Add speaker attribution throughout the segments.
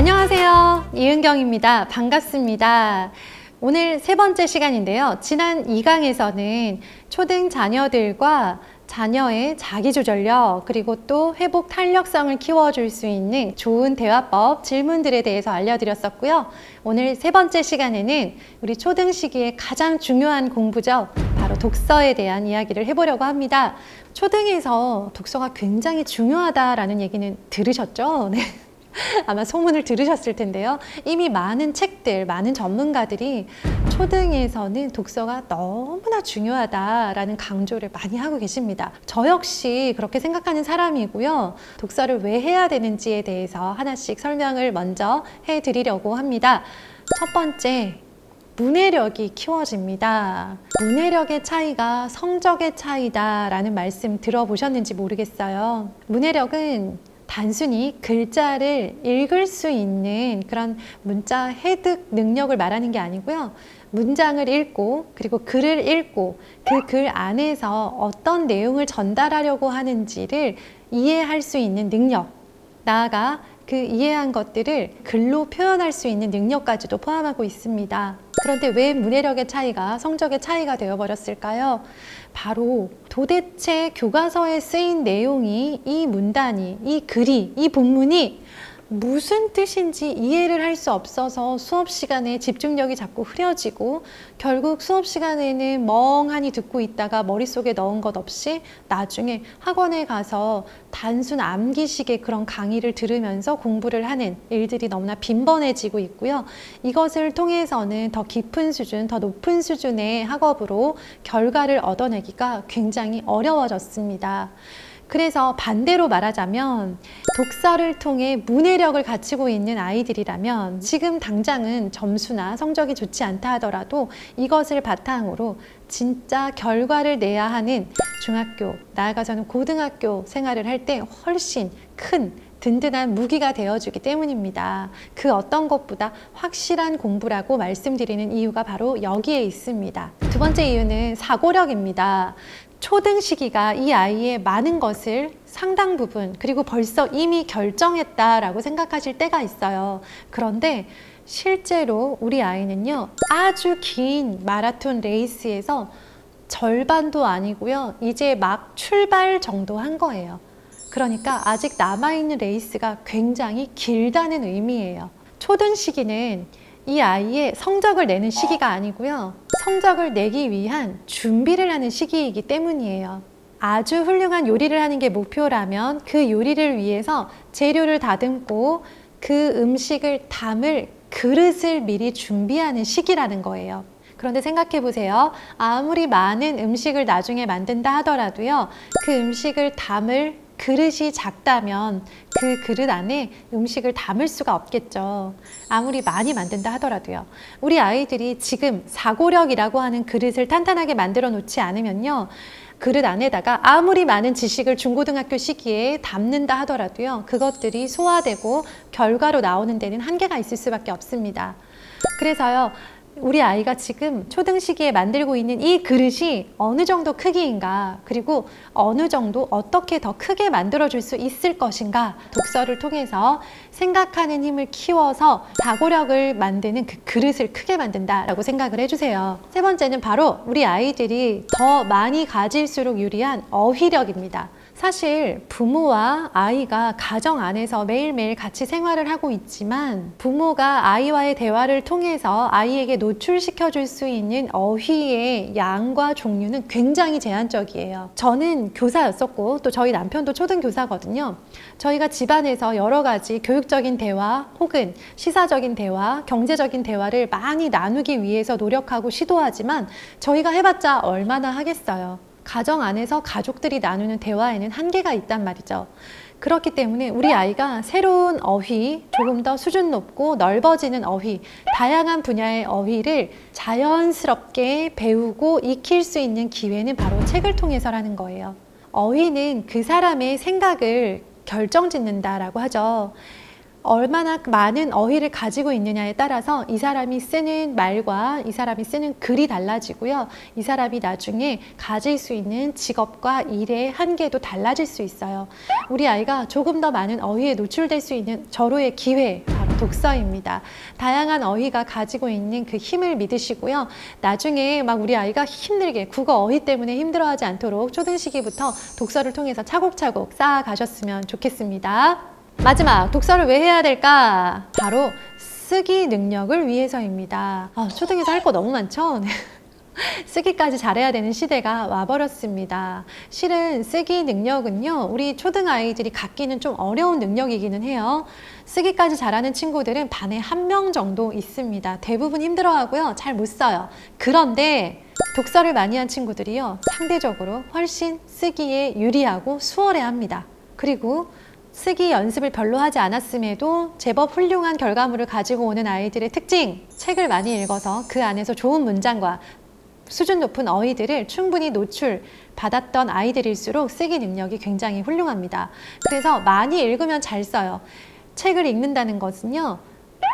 Speaker 1: 안녕하세요. 이은경입니다. 반갑습니다. 오늘 세 번째 시간인데요. 지난 2강에서는 초등 자녀들과 자녀의 자기조절력 그리고 또 회복 탄력성을 키워줄 수 있는 좋은 대화법 질문들에 대해서 알려드렸었고요. 오늘 세 번째 시간에는 우리 초등 시기에 가장 중요한 공부죠. 바로 독서에 대한 이야기를 해보려고 합니다. 초등에서 독서가 굉장히 중요하다라는 얘기는 들으셨죠? 네. 아마 소문을 들으셨을 텐데요. 이미 많은 책들, 많은 전문가들이 초등에서는 독서가 너무나 중요하다라는 강조를 많이 하고 계십니다. 저 역시 그렇게 생각하는 사람이고요. 독서를 왜 해야 되는지에 대해서 하나씩 설명을 먼저 해드리려고 합니다. 첫 번째, 문해력이 키워집니다. 문해력의 차이가 성적의 차이다라는 말씀 들어보셨는지 모르겠어요. 문해력은 단순히 글자를 읽을 수 있는 그런 문자 해득 능력을 말하는 게 아니고요. 문장을 읽고 그리고 글을 읽고 그 글 안에서 어떤 내용을 전달하려고 하는지를 이해할 수 있는 능력, 나아가 그 이해한 것들을 글로 표현할 수 있는 능력까지도 포함하고 있습니다. 그런데 왜 문해력의 차이가 성적의 차이가 되어버렸을까요? 바로 도대체 교과서에 쓰인 내용이, 이 문단이, 이 글이, 이 본문이 무슨 뜻인지 이해를 할 수 없어서 수업 시간에 집중력이 자꾸 흐려지고 결국 수업 시간에는 멍하니 듣고 있다가 머릿속에 넣은 것 없이 나중에 학원에 가서 단순 암기식의 그런 강의를 들으면서 공부를 하는 일들이 너무나 빈번해지고 있고요. 이것을 통해서는 더 깊은 수준, 더 높은 수준의 학업으로 결과를 얻어내기가 굉장히 어려워졌습니다. 그래서 반대로 말하자면 독서를 통해 문해력을 갖추고 있는 아이들이라면 지금 당장은 점수나 성적이 좋지 않다 하더라도 이것을 바탕으로 진짜 결과를 내야 하는 중학교, 나아가서는 고등학교 생활을 할 때 훨씬 큰 든든한 무기가 되어주기 때문입니다. 그 어떤 것보다 확실한 공부라고 말씀드리는 이유가 바로 여기에 있습니다. 두 번째 이유는 사고력입니다. 초등 시기가 이 아이의 많은 것을 상당 부분 그리고 벌써 이미 결정했다라고 생각하실 때가 있어요. 그런데 실제로 우리 아이는요, 아주 긴 마라톤 레이스에서 절반도 아니고요, 이제 막 출발 정도 한 거예요. 그러니까 아직 남아있는 레이스가 굉장히 길다는 의미예요. 초등 시기는 이 아이의 성적을 내는 시기가 아니고요, 성적을 내기 위한 준비를 하는 시기이기 때문이에요. 아주 훌륭한 요리를 하는 게 목표라면 그 요리를 위해서 재료를 다듬고 그 음식을 담을 그릇을 미리 준비하는 시기라는 거예요. 그런데 생각해 보세요. 아무리 많은 음식을 나중에 만든다 하더라도요, 그 음식을 담을 그릇이 작다면 그 그릇 안에 음식을 담을 수가 없겠죠. 아무리 많이 만든다 하더라도요. 우리 아이들이 지금 사고력이라고 하는 그릇을 탄탄하게 만들어 놓지 않으면요, 그릇 안에다가 아무리 많은 지식을 중고등학교 시기에 담는다 하더라도요, 그것들이 소화되고 결과로 나오는 데는 한계가 있을 수밖에 없습니다. 그래서요, 우리 아이가 지금 초등 시기에 만들고 있는 이 그릇이 어느 정도 크기인가, 그리고 어느 정도 어떻게 더 크게 만들어줄 수 있을 것인가, 독서를 통해서 생각하는 힘을 키워서 사고력을 만드는 그 그릇을 크게 만든다라고 생각을 해주세요. 세 번째는 바로 우리 아이들이 더 많이 가질수록 유리한 어휘력입니다. 사실 부모와 아이가 가정 안에서 매일매일 같이 생활을 하고 있지만 부모가 아이와의 대화를 통해서 아이에게 노출시켜 줄 수 있는 어휘의 양과 종류는 굉장히 제한적이에요. 저는 교사였었고 또 저희 남편도 초등교사거든요. 저희가 집안에서 여러 가지 교육적인 대화 혹은 시사적인 대화, 경제적인 대화를 많이 나누기 위해서 노력하고 시도하지만 저희가 해봤자 얼마나 하겠어요. 가정 안에서 가족들이 나누는 대화에는 한계가 있단 말이죠. 그렇기 때문에 우리 아이가 새로운 어휘, 조금 더 수준 높고 넓어지는 어휘, 다양한 분야의 어휘를 자연스럽게 배우고 익힐 수 있는 기회는 바로 책을 통해서라는 거예요. 어휘는 그 사람의 생각을 결정짓는다라고 하죠. 얼마나 많은 어휘를 가지고 있느냐에 따라서 이 사람이 쓰는 말과 이 사람이 쓰는 글이 달라지고요. 이 사람이 나중에 가질 수 있는 직업과 일의 한계도 달라질 수 있어요. 우리 아이가 조금 더 많은 어휘에 노출될 수 있는 절호의 기회, 바로 독서입니다. 다양한 어휘가 가지고 있는 그 힘을 믿으시고요. 나중에 막 우리 아이가 힘들게 국어 어휘 때문에 힘들어하지 않도록 초등 시기부터 독서를 통해서 차곡차곡 쌓아가셨으면 좋겠습니다. 마지막, 독서를 왜 해야 될까? 바로 쓰기 능력을 위해서입니다. 초등에서 할 거 너무 많죠? 쓰기까지 잘해야 되는 시대가 와버렸습니다. 실은 쓰기 능력은요, 우리 초등 아이들이 갖기는 좀 어려운 능력이기는 해요. 쓰기까지 잘하는 친구들은 반에 1명 정도 있습니다. 대부분 힘들어하고요, 잘 못 써요. 그런데 독서를 많이 한 친구들이요, 상대적으로 훨씬 쓰기에 유리하고 수월해 합니다. 그리고 쓰기 연습을 별로 하지 않았음에도 제법 훌륭한 결과물을 가지고 오는 아이들의 특징, 책을 많이 읽어서 그 안에서 좋은 문장과 수준 높은 어휘들을 충분히 노출받았던 아이들일수록 쓰기 능력이 굉장히 훌륭합니다. 그래서 많이 읽으면 잘 써요. 책을 읽는다는 것은요,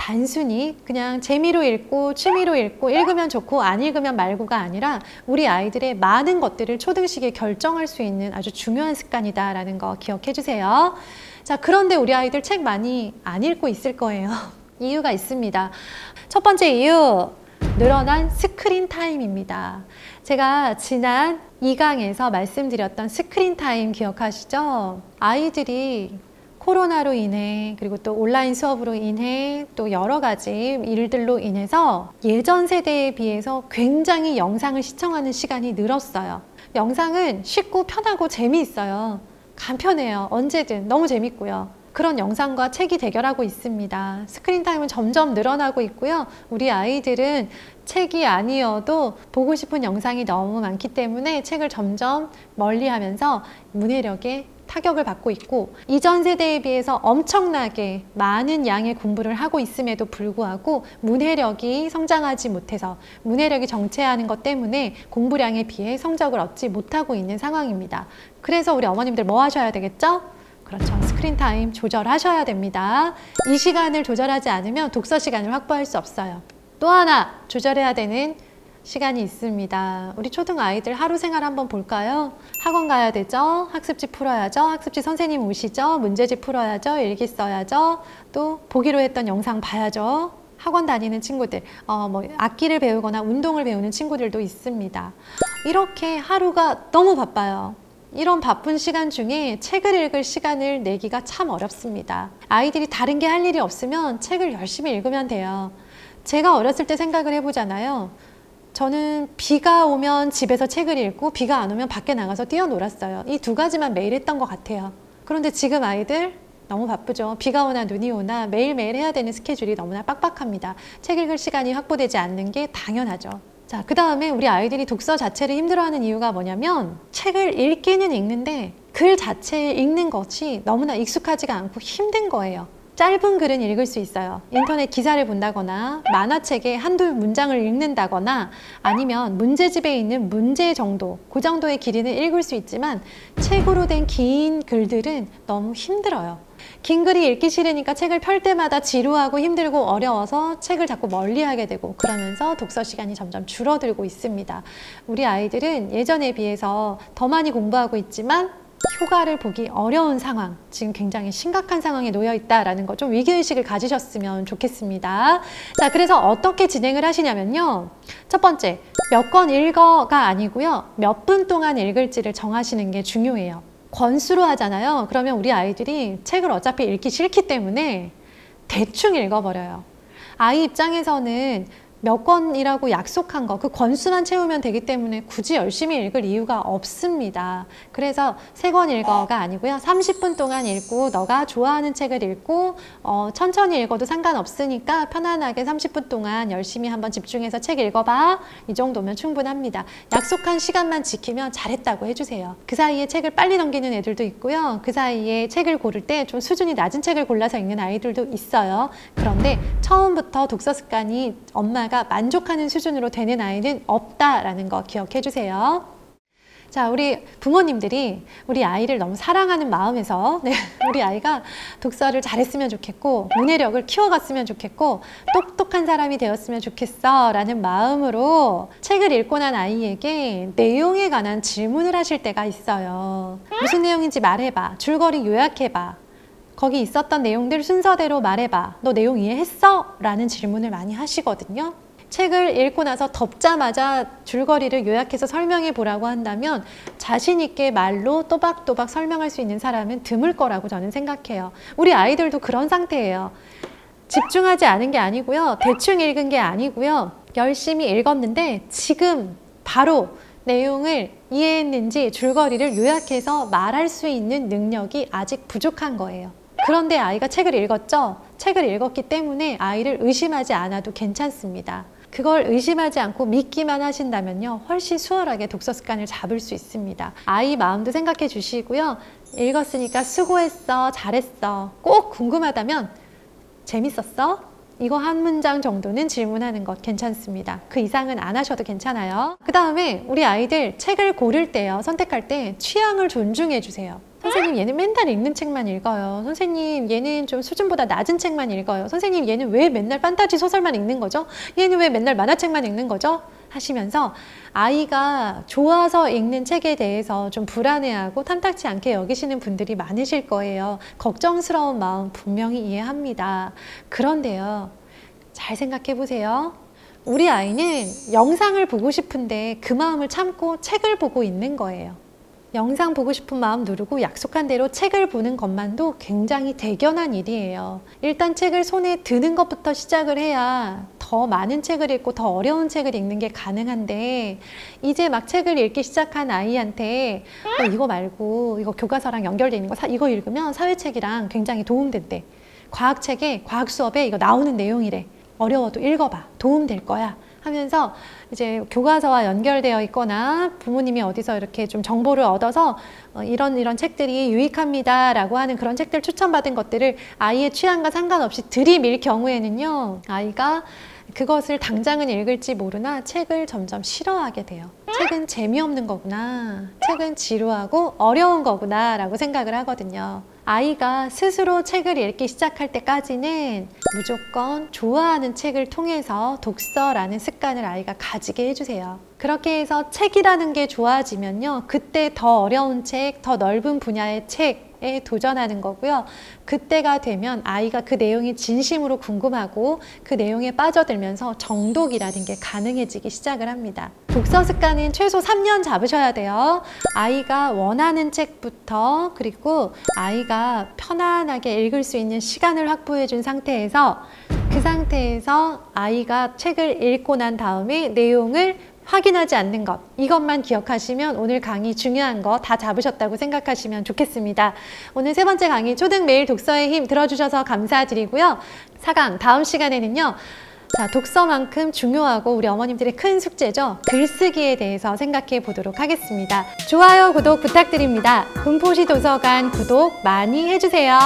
Speaker 1: 단순히 그냥 재미로 읽고 취미로 읽고 읽으면 좋고 안 읽으면 말고가 아니라 우리 아이들의 많은 것들을 초등 시기에 결정할 수 있는 아주 중요한 습관이다라는 거 기억해 주세요. 자, 그런데 우리 아이들 책 많이 안 읽고 있을 거예요. 이유가 있습니다. 첫 번째 이유, 늘어난 스크린 타임입니다. 제가 지난 2강에서 말씀드렸던 스크린 타임 기억하시죠? 아이들이 코로나로 인해, 그리고 또 온라인 수업으로 인해, 또 여러 가지 일들로 인해서 예전 세대에 비해서 굉장히 영상을 시청하는 시간이 늘었어요. 영상은 쉽고 편하고 재미있어요. 간편해요. 언제든 너무 재밌고요. 그런 영상과 책이 대결하고 있습니다. 스크린 타임은 점점 늘어나고 있고요. 우리 아이들은 책이 아니어도 보고 싶은 영상이 너무 많기 때문에 책을 점점 멀리하면서 문해력에 타격을 받고 있고, 이전 세대에 비해서 엄청나게 많은 양의 공부를 하고 있음에도 불구하고 문해력이 성장하지 못해서 문해력이 정체하는 것 때문에 공부량에 비해 성적을 얻지 못하고 있는 상황입니다. 그래서 우리 어머님들 뭐 하셔야 되겠죠? 그렇죠. 스크린 타임 조절하셔야 됩니다. 이 시간을 조절하지 않으면 독서 시간을 확보할 수 없어요. 또 하나 조절해야 되는 시간이 있습니다. 우리 초등 아이들 하루 생활 한번 볼까요? 학원 가야 되죠? 학습지 풀어야죠? 학습지 선생님 오시죠? 문제집 풀어야죠? 일기 써야죠? 또 보기로 했던 영상 봐야죠? 학원 다니는 친구들, 악기를 배우거나 운동을 배우는 친구들도 있습니다. 이렇게 하루가 너무 바빠요. 이런 바쁜 시간 중에 책을 읽을 시간을 내기가 참 어렵습니다. 아이들이 다른 게 할 일이 없으면 책을 열심히 읽으면 돼요. 제가 어렸을 때 생각을 해보잖아요. 저는 비가 오면 집에서 책을 읽고 비가 안 오면 밖에 나가서 뛰어놀았어요. 이 두 가지만 매일 했던 것 같아요. 그런데 지금 아이들 너무 바쁘죠. 비가 오나 눈이 오나 매일매일 해야 되는 스케줄이 너무나 빡빡합니다. 책 읽을 시간이 확보되지 않는 게 당연하죠. 자, 그 다음에 우리 아이들이 독서 자체를 힘들어하는 이유가 뭐냐면, 책을 읽기는 읽는데 글 자체를 읽는 것이 너무나 익숙하지가 않고 힘든 거예요. 짧은 글은 읽을 수 있어요. 인터넷 기사를 본다거나 만화책에 한두 문장을 읽는다거나 아니면 문제집에 있는 문제 정도, 그 정도의 길이는 읽을 수 있지만 책으로 된 긴 글들은 너무 힘들어요. 긴 글이 읽기 싫으니까 책을 펼 때마다 지루하고 힘들고 어려워서 책을 자꾸 멀리하게 되고, 그러면서 독서 시간이 점점 줄어들고 있습니다. 우리 아이들은 예전에 비해서 더 많이 공부하고 있지만 효과를 보기 어려운 상황, 지금 굉장히 심각한 상황에 놓여 있다라는 거 좀 위기의식을 가지셨으면 좋겠습니다. 자, 그래서 어떻게 진행을 하시냐면요. 첫 번째, 몇 권 읽어가 아니고요. 몇 분 동안 읽을지를 정하시는 게 중요해요. 권수로 하잖아요. 그러면 우리 아이들이 책을 어차피 읽기 싫기 때문에 대충 읽어버려요. 아이 입장에서는 몇 권이라고 약속한 거, 그 권수만 채우면 되기 때문에 굳이 열심히 읽을 이유가 없습니다. 그래서 3권 읽어가 아니고요. 30분 동안 읽고 너가 좋아하는 책을 읽고 천천히 읽어도 상관없으니까 편안하게 30분 동안 열심히 한번 집중해서 책 읽어봐. 이 정도면 충분합니다. 약속한 시간만 지키면 잘했다고 해주세요. 그 사이에 책을 빨리 넘기는 애들도 있고요. 그 사이에 책을 고를 때 좀 수준이 낮은 책을 골라서 읽는 아이들도 있어요. 그런데 처음부터 독서 습관이 엄마가 만족하는 수준으로 되는 아이는 없다라는 거 기억해 주세요. 자, 우리 부모님들이 우리 아이를 너무 사랑하는 마음에서 우리 아이가 독서를 잘했으면 좋겠고 문해력을 키워갔으면 좋겠고 똑똑한 사람이 되었으면 좋겠어 라는 마음으로 책을 읽고 난 아이에게 내용에 관한 질문을 하실 때가 있어요. 무슨 내용인지 말해봐. 줄거리 요약해봐. 거기 있었던 내용들 순서대로 말해봐. 너 내용 이해했어? 라는 질문을 많이 하시거든요. 책을 읽고 나서 덮자마자 줄거리를 요약해서 설명해 보라고 한다면 자신 있게 말로 또박또박 설명할 수 있는 사람은 드물 거라고 저는 생각해요. 우리 아이들도 그런 상태예요. 집중하지 않은 게 아니고요. 대충 읽은 게 아니고요. 열심히 읽었는데 지금 바로 내용을 이해했는지 줄거리를 요약해서 말할 수 있는 능력이 아직 부족한 거예요. 그런데 아이가 책을 읽었죠? 책을 읽었기 때문에 아이를 의심하지 않아도 괜찮습니다. 그걸 의심하지 않고 믿기만 하신다면요, 훨씬 수월하게 독서 습관을 잡을 수 있습니다. 아이 마음도 생각해 주시고요. 읽었으니까 수고했어, 잘했어. 꼭 궁금하다면 재밌었어? 이거 한 문장 정도는 질문하는 것 괜찮습니다. 그 이상은 안 하셔도 괜찮아요. 그 다음에 우리 아이들 책을 고를 때요, 선택할 때 취향을 존중해 주세요. 선생님 얘는 맨날 읽는 책만 읽어요. 선생님 얘는 좀 수준보다 낮은 책만 읽어요. 선생님 얘는 왜 맨날 판타지 소설만 읽는 거죠? 얘는 왜 맨날 만화책만 읽는 거죠? 하시면서 아이가 좋아서 읽는 책에 대해서 좀 불안해하고 탐탁치 않게 여기시는 분들이 많으실 거예요. 걱정스러운 마음 분명히 이해합니다. 그런데요, 잘 생각해 보세요. 우리 아이는 영상을 보고 싶은데 그 마음을 참고 책을 보고 있는 거예요. 영상 보고 싶은 마음 누르고 약속한 대로 책을 보는 것만도 굉장히 대견한 일이에요. 일단 책을 손에 드는 것부터 시작을 해야 더 많은 책을 읽고 더 어려운 책을 읽는 게 가능한데, 이제 막 책을 읽기 시작한 아이한테 이거 말고 이거 교과서랑 연결되어 있는 거 이거 읽으면 사회책이랑 굉장히 도움된대. 과학책에 과학 수업에 이거 나오는 내용이래. 어려워도 읽어봐. 도움될 거야. 하면서 이제 교과서와 연결되어 있거나 부모님이 어디서 이렇게 좀 정보를 얻어서 이런 책들이 유익합니다 라고 하는 그런 책들 추천받은 것들을 아이의 취향과 상관없이 들이밀 경우에는요, 아이가 그것을 당장은 읽을지 모르나 책을 점점 싫어하게 돼요. 책은 재미없는 거구나, 책은 지루하고 어려운 거구나 라고 생각을 하거든요. 아이가 스스로 책을 읽기 시작할 때까지는 무조건 좋아하는 책을 통해서 독서라는 습관을 아이가 가지게 해주세요. 그렇게 해서 책이라는 게 좋아지면요, 그때 더 어려운 책, 더 넓은 분야의 책에 도전하는 거고요. 그때가 되면 아이가 그 내용이 진심으로 궁금하고 그 내용에 빠져들면서 정독이라는 게 가능해지기 시작을 합니다. 독서 습관은 최소 3년 잡으셔야 돼요. 아이가 원하는 책부터, 그리고 아이가 편안하게 읽을 수 있는 시간을 확보해 준 상태에서, 그 상태에서 아이가 책을 읽고 난 다음에 내용을 확인하지 않는 것, 이것만 기억하시면 오늘 강의 중요한 거 다 잡으셨다고 생각하시면 좋겠습니다. 오늘 세 번째 강의 초등 매일 독서의 힘 들어주셔서 감사드리고요. 4강 다음 시간에는요, 자, 독서만큼 중요하고 우리 어머님들의 큰 숙제죠. 글쓰기에 대해서 생각해 보도록 하겠습니다. 좋아요, 구독 부탁드립니다. 군포시 도서관 구독 많이 해주세요.